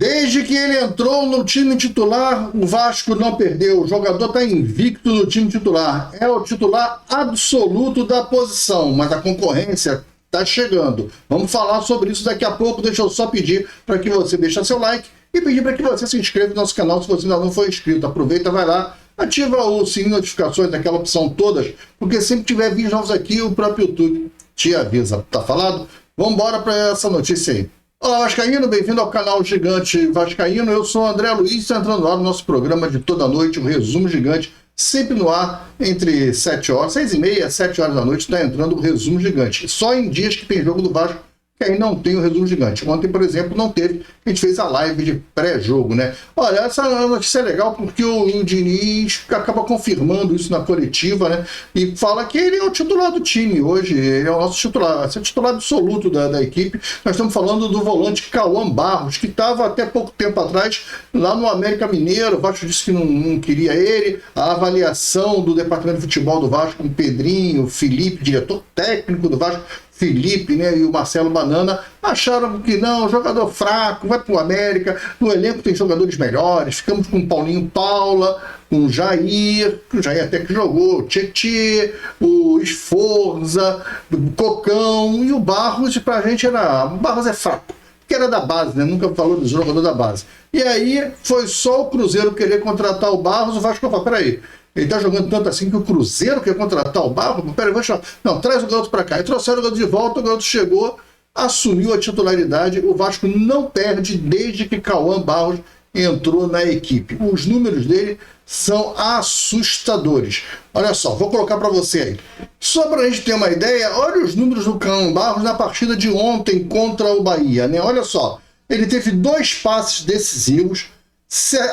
Desde que ele entrou no time titular, o Vasco não perdeu. O jogador está invicto no time titular. É o titular absoluto da posição, mas a concorrência está chegando. Vamos falar sobre isso daqui a pouco. Deixa eu só pedir para que você deixe seu like e pedir para que você se inscreva no nosso canal se você ainda não for inscrito. Aproveita, vai lá, ativa o sininho de notificações, aquela opção todas, porque sempre que tiver vídeos novos aqui, o próprio YouTube te avisa. Tá falado? Vamos embora para essa notícia aí. Olá, Vascaíno, bem-vindo ao canal Gigante Vascaíno. Eu sou o André Luiz, está entrando no ar no nosso programa de toda noite, o Resumo Gigante, sempre no ar entre 7 horas, 6h30, 7 horas da noite, está entrando o Resumo Gigante. Só em dias que tem jogo do Vasco, que aí não tem o Resumo Gigante. Ontem, por exemplo, não teve, a gente fez a live de pré-jogo, né? Olha, essa notícia é legal porque o Diniz acaba confirmando isso na coletiva, né? E fala que ele é o titular do time hoje, ele é o nosso titular, vai ser o titular absoluto da equipe. Nós estamos falando do volante Cauã Barros, que estava até pouco tempo atrás lá no América Mineiro. O Vasco disse que não queria ele. A avaliação do departamento de futebol do Vasco, com Pedrinho, Felipe, diretor técnico do Vasco, Felipe, né, e o Marcelo Banana, acharam que não, jogador fraco, vai para o América, no elenco tem jogadores melhores. Ficamos com o Paulinho Paula, com o Jair até que jogou, o Tietê, o Esforza, o Cocão, e o Barros, pra gente era, o Barros é fraco, porque era da base, né, nunca falou do jogador da base. E aí foi só o Cruzeiro querer contratar o Barros, o Vasco falou, peraí, ele está jogando tanto assim que o Cruzeiro quer contratar o Barros? Peraí, vou chamar. Não, traz o garoto para cá. E trouxeram o garoto de volta, o garoto chegou, assumiu a titularidade. O Vasco não perde desde que Cauã Barros entrou na equipe. Os números dele são assustadores. Olha só, vou colocar para você aí. Só para a gente ter uma ideia, olha os números do Cauã Barros na partida de ontem contra o Bahia, né? Olha só, ele teve 2 passes decisivos,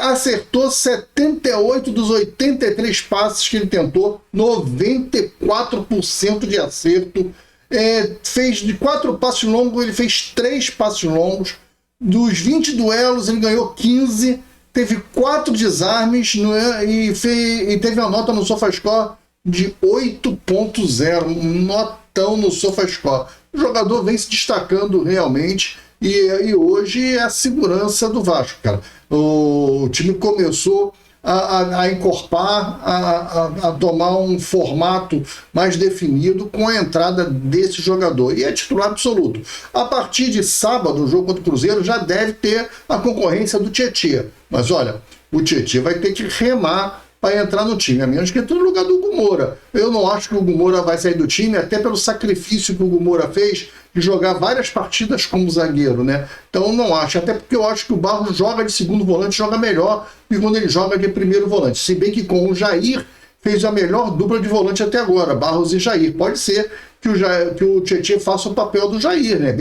acertou 78 dos 83 passes que ele tentou, 94% de acerto. Fez de 4 passes longos, ele fez 3 passes longos. Dos 20 duelos, ele ganhou 15, teve 4 desarmes, e teve a nota no SofaScore de 8.0, um notão no SofaScore. O jogador vem se destacando realmente. E hoje é a segurança do Vasco, cara. O time começou a encorpar, a tomar um formato mais definido com a entrada desse jogador. E é titular absoluto. A partir de sábado, o jogo contra o Cruzeiro já deve ter a concorrência do Tietê. Mas olha, o Tietê vai ter que remar para entrar no time, a menos que entre no lugar do Hugo Moura. Eu não acho que o Hugo Moura vai sair do time, até pelo sacrifício que o Hugo Moura fez de jogar várias partidas como zagueiro, né? Então eu não acho, até porque eu acho que o Barros joga de segundo volante, joga melhor do que quando ele joga de primeiro volante. Se bem que com o Jair fez a melhor dupla de volante até agora, Barros e Jair. Pode ser que o Tietê faça o papel do Jair, né?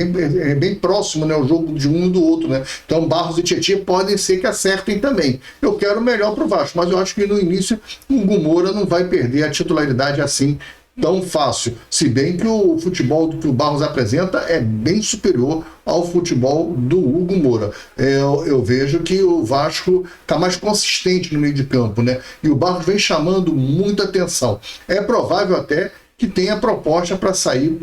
Bem próximo, né? O jogo de um e do outro, né? Então Barros e Tietê podem ser que acertem também. Eu quero o melhor para o Vasco, mas eu acho que no início o Hugo Moura não vai perder a titularidade assim tão fácil, se bem que o futebol que o Barros apresenta é bem superior ao futebol do Hugo Moura. Eu vejo que o Vasco está mais consistente no meio de campo, né? E o Barros vem chamando muita atenção. É provável até que tenha proposta para sair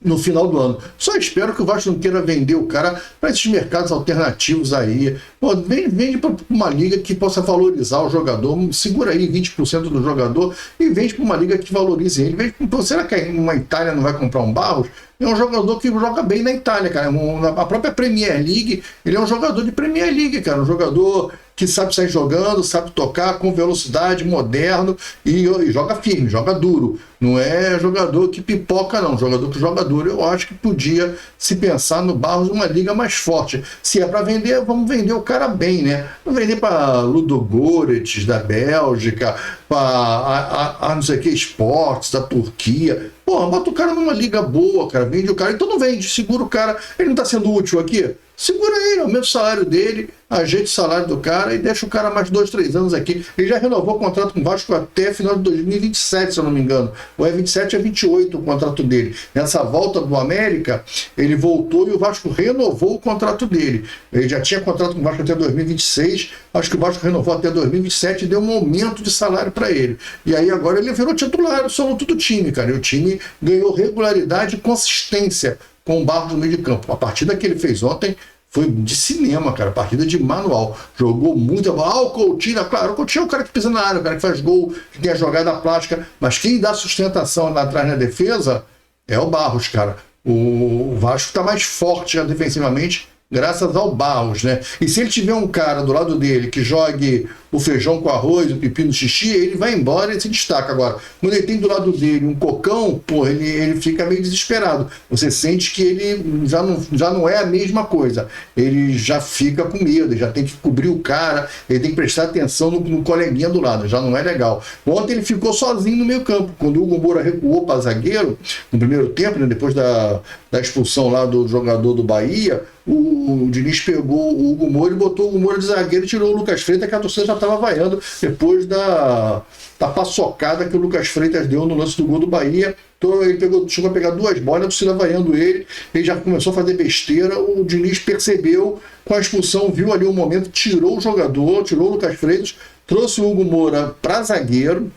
no final do ano. Só espero que o Vasco não queira vender o cara para esses mercados alternativos aí. Pô, vende para uma liga que possa valorizar o jogador, segura aí 20% do jogador e vende para uma liga que valorize ele. Será que uma Itália não vai comprar um Barros? É um jogador que joga bem na Itália, cara. A própria Premier League, ele é um jogador de Premier League, cara. Um jogador que sabe sair jogando, sabe tocar com velocidade, moderno e joga firme, joga duro. Não é jogador que pipoca, não. Jogador que joga duro. Eu acho que podia se pensar no Barros numa liga mais forte. Se é para vender, vamos vender o cara bem, né? Vamos vender para Ludogorets da Bélgica, para não sei o que, Esportes da Turquia. Porra, bota o cara numa liga boa, cara. Vende o cara. Então não vende, segura o cara. Ele não está sendo útil aqui? Segura ele, aumenta o salário dele, ajeita o salário do cara e deixa o cara mais 2, 3 anos aqui. Ele já renovou o contrato com o Vasco até final de 2027, se eu não me engano. Ou é 27 a 28 o contrato dele. Nessa volta do América, ele voltou e o Vasco renovou o contrato dele. Ele já tinha contrato com o Vasco até 2026, acho que o Vasco renovou até 2027 e deu um aumento de salário para ele. E aí agora ele virou titular absoluto do time, cara. E o time ganhou regularidade e consistência com o Barros no meio de campo. A partida que ele fez ontem foi de cinema, cara, partida de manual. Jogou muita bola. O Coutinho, claro, o Coutinho é o cara que pisa na área, o cara que faz gol, que tem a jogada plástica, mas quem dá sustentação lá atrás na defesa é o Barros, cara. O Vasco está mais forte já defensivamente, graças ao Barros, né? E se ele tiver um cara do lado dele que jogue o feijão com arroz, o pepino xixi, ele vai embora e se destaca. Agora, quando ele tem do lado dele um cocão, pô, ele fica meio desesperado. Você sente que ele já não é a mesma coisa. Ele já fica com medo, já tem que cobrir o cara, ele tem que prestar atenção no coleguinha do lado, já não é legal. Ontem ele ficou sozinho no meio campo. Quando o Hugo Moura recuou para zagueiro, no primeiro tempo, né, depois da expulsão lá do jogador do Bahia, o Diniz pegou o Hugo Moura e botou o Hugo Moura de zagueiro e tirou o Lucas Freitas, que a torcida já estava vaiando depois da paçocada que o Lucas Freitas deu no lance do gol do Bahia. Então ele chegou a pegar 2 bolas, a torcida vaiando ele já começou a fazer besteira. O Diniz percebeu com a expulsão, viu ali um momento, tirou o jogador, tirou o Lucas Freitas, trouxe o Hugo Moura para zagueiro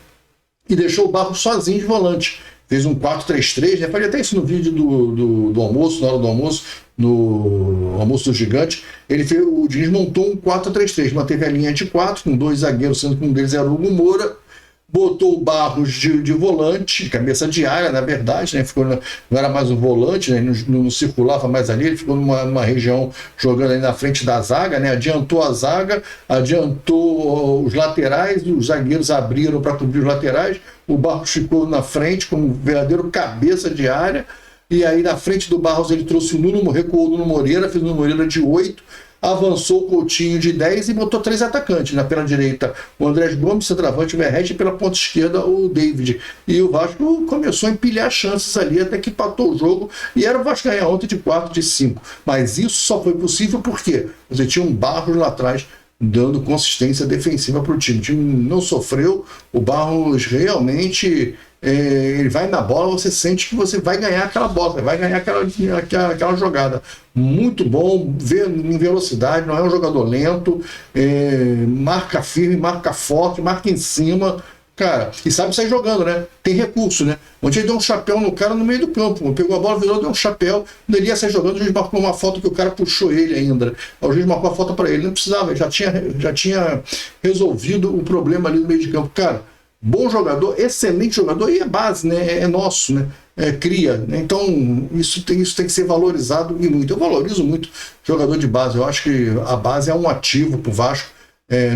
e deixou o Barros sozinho de volante. Fez um 4-3-3, né? Falei até isso no vídeo do almoço, na hora do almoço, no almoço do gigante. O Diniz montou um 4-3-3, manteve a linha de 4, com 2 zagueiros, sendo que um deles era o Hugo Moura. Botou o Barros de volante, cabeça de área, na verdade, né? Não era mais um volante, né? Não circulava mais ali, ele ficou numa região jogando ali na frente da zaga, né? Adiantou a zaga, adiantou os laterais, os zagueiros abriram para cobrir os laterais, o Barros ficou na frente como um verdadeiro cabeça de área, e aí na frente do Barros ele trouxe recuou o Nuno Moreira, fez o Nuno Moreira de 8, avançou o Coutinho de 10 e botou 3 atacantes. Na pela direita, o Andrés Gomes, centroavante, o Verratti, e pela ponta esquerda, o David. E o Vasco começou a empilhar chances ali, até que empatou o jogo, e era o Vasco ganhar ontem de 4-5. Mas isso só foi possível porque você tinha um Barros lá atrás, dando consistência defensiva para o time. O time não sofreu, o Barros realmente... ele vai na bola, você sente que você vai ganhar aquela bola, vai ganhar aquela jogada. Muito bom, em velocidade, não é um jogador lento, marca firme, marca forte, marca em cima, cara, e sabe sair jogando, né? Tem recurso, né? Ontem ele deu um chapéu no cara no meio do campo, pegou a bola, virou, deu um chapéu, quando ele ia sair jogando, o juiz marcou uma falta que o cara puxou ele ainda. O juiz marcou a falta para ele, não precisava, já tinha resolvido o problema ali no meio de campo. Cara, bom jogador, excelente jogador, e é base, né? É nosso, né? Cria, né? Então isso tem que ser valorizado e muito. Eu valorizo muito jogador de base, eu acho que a base é um ativo para o Vasco.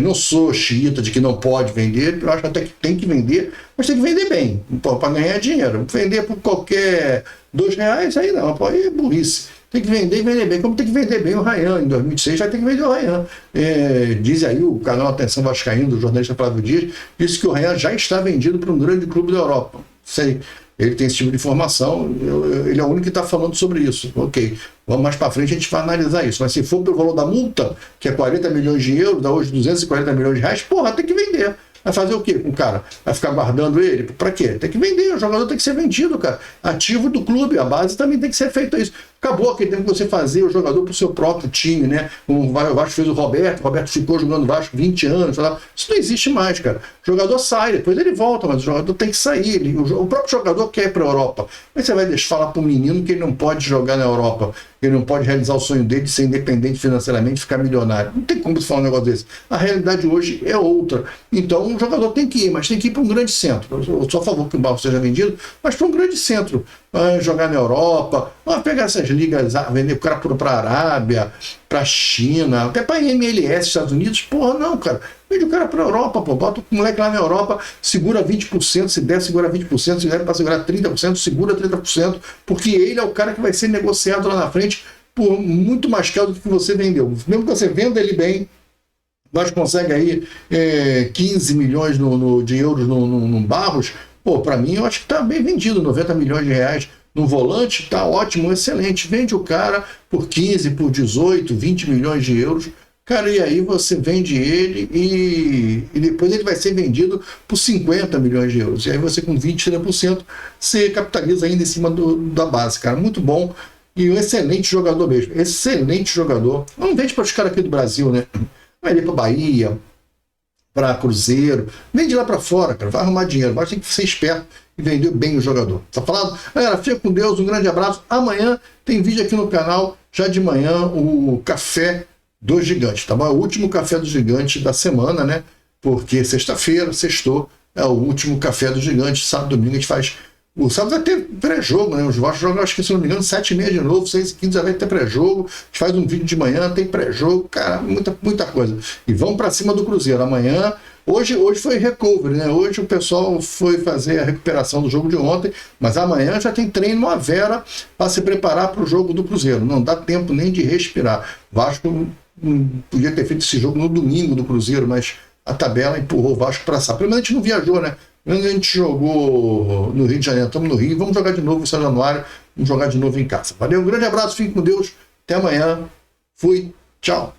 Não sou xiita de que não pode vender, eu acho até que tem que vender, mas tem que vender bem, para ganhar dinheiro. Vender por qualquer R$2, aí não, aí é burrice. Tem que vender e vender bem, como tem que vender bem o Ryan. Em 2006 já tem que vender o Ryan. Diz aí o canal Atenção Vascaíno, do jornalista Flávio Dias, disse que o Ryan já está vendido para um grande clube da Europa. Sei, ele tem esse tipo de informação, ele é o único que está falando sobre isso. Ok, vamos mais para frente, a gente vai analisar isso. Mas se for pelo valor da multa, que é 40 milhões de euros, dá hoje 240 milhões de reais, porra, tem que vender. Vai fazer o quê com o cara? Vai ficar guardando ele? Pra quê? Tem que vender, o jogador tem que ser vendido, cara. Ativo do clube, a base também tem que ser feito isso. Acabou aquele tempo que você fazer o jogador pro seu próprio time, né? O Vasco fez o Roberto ficou jogando Vasco 20 anos, sei lá. Isso não existe mais, cara. O jogador sai, depois ele volta, mas o jogador tem que sair. O próprio jogador quer ir pra Europa. Mas você vai falar pro menino que ele não pode jogar na Europa, que ele não pode realizar o sonho dele de ser independente financeiramente, ficar milionário. Não tem como você falar um negócio desse. A realidade hoje é outra. Então o jogador tem que ir, mas tem que ir para um grande centro. Eu sou a favor que o Barros seja vendido, mas para um grande centro. Jogar na Europa, pegar essas ligas, vender o cara para a Arábia, para a China, até para a MLS, Estados Unidos. Porra, não, cara. Vende o cara para a Europa, pô. Bota o moleque lá na Europa, segura 20%, se der, segura 20%, se der para segurar 30%, segura 30%, porque ele é o cara que vai ser negociado lá na frente por muito mais caro do que você vendeu. Mesmo que você venda ele bem, nós consegue aí 15 milhões de euros no Barros. Pô, para mim, eu acho que está bem vendido, 90 milhões de reais no volante, está ótimo, excelente. Vende o cara por 15, por 18, 20 milhões de euros. Cara, e aí você vende ele e depois ele vai ser vendido por 50 milhões de euros. E aí você com 20, 30%, você capitaliza ainda em cima da base, cara. Muito bom e um excelente jogador mesmo. Excelente jogador. Não vende para os caras aqui do Brasil, né? Vai ir para Bahia, para Cruzeiro, vende lá para fora, cara, vai arrumar dinheiro, mas tem que ser esperto e vender bem o jogador. Tá falado? Galera, fica com Deus, um grande abraço. Amanhã tem vídeo aqui no canal já de manhã o café do Gigante, tá bom? É o último café do Gigante da semana, né? Porque sexta-feira, sextou, é o último café do Gigante. Sábado e domingo a gente faz. O sábado vai ter pré-jogo, né? Os Vasco jogam, acho que se não me engano, 7h30 de novo, 6h15 já vai ter pré-jogo. A gente faz um vídeo de manhã, tem pré-jogo, cara, muita coisa. E vamos para cima do Cruzeiro. Amanhã. Hoje foi recovery, né? Hoje o pessoal foi fazer a recuperação do jogo de ontem, mas amanhã já tem treino no Avera para se preparar para o jogo do Cruzeiro. Não dá tempo nem de respirar. Vasco podia ter feito esse jogo no domingo do Cruzeiro, mas a tabela empurrou o Vasco para sábado. Pelo menos a gente não viajou, né? Pelo menos a gente jogou no Rio de Janeiro. Estamos no Rio, vamos jogar de novo em São Januário, vamos jogar de novo em casa. Valeu, um grande abraço, fique com Deus, até amanhã. Fui, tchau.